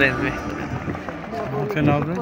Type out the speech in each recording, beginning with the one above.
بهترین ممکن آبرین؟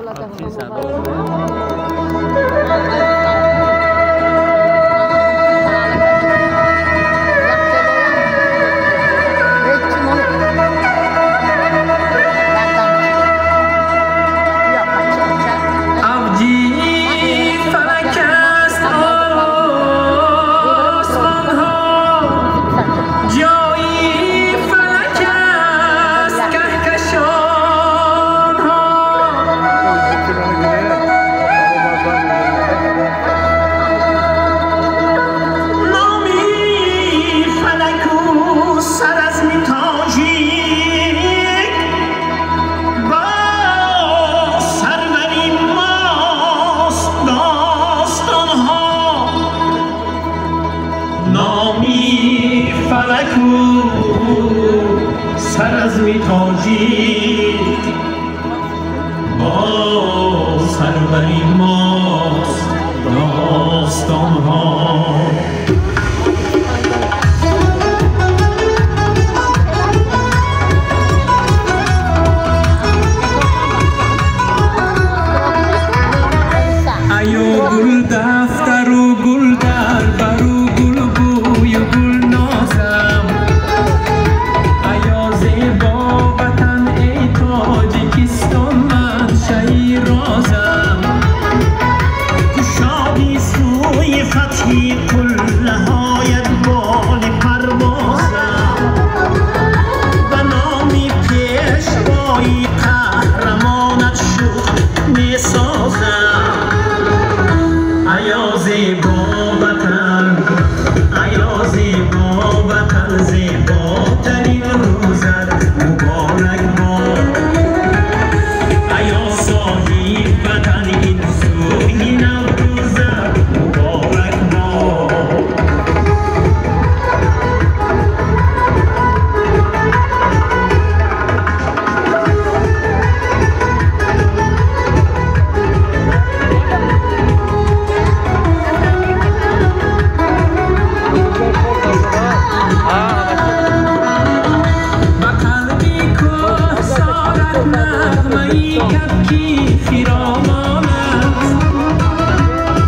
سر از می تاجید با سروری ماست داستان ها ایو گل دفتر و گل در برو گل بوی و گل نازم ایا زیبا وطن ای تاجیکستان من شیرازم کشادی سوی فتحی قله هایت بال پروازم و نامی پیشوای قهرمانت شد می سازم ایا زیبا وطن ایا زیبا وطن زیباترین روزت مبارک باد ایا صاحب وطن این سوی نوروزت مبارک باد کبکی خیرامان است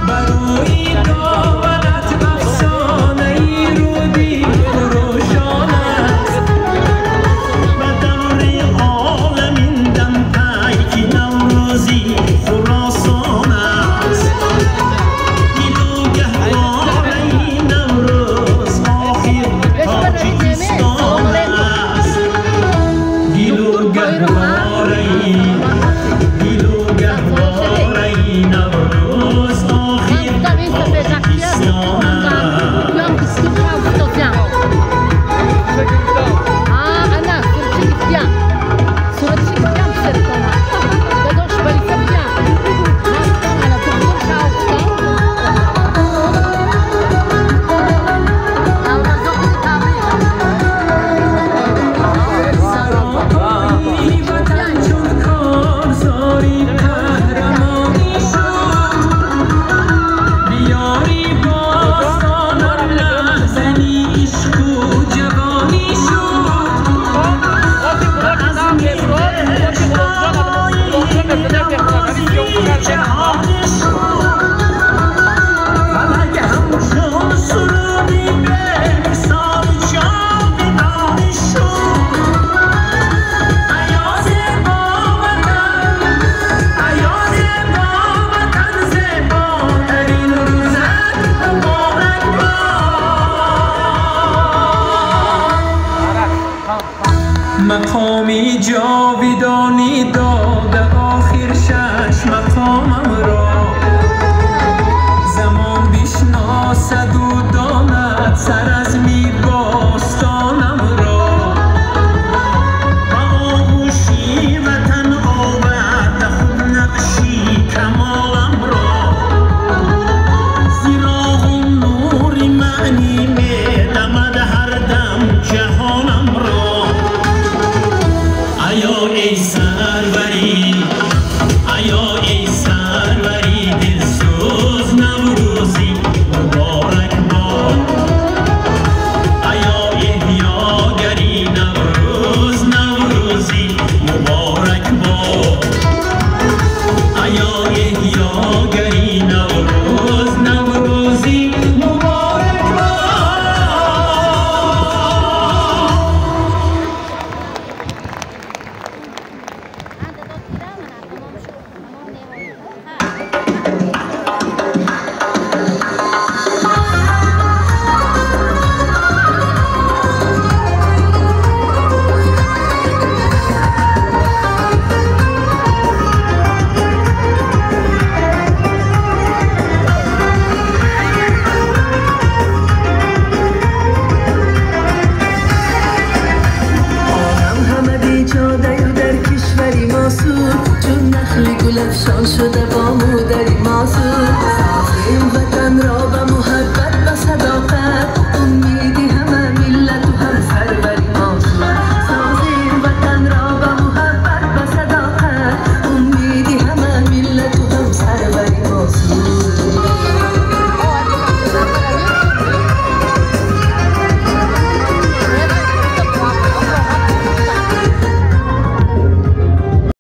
برای داورت افسانه ای رودی روشان است و دور عالمین دم پیک نوروزی خراسان است گیلو گهواره ای نوروز آخر تاجیکستان است گیلو گهواره ای مقامی جاویدانی داده آخر شش مقام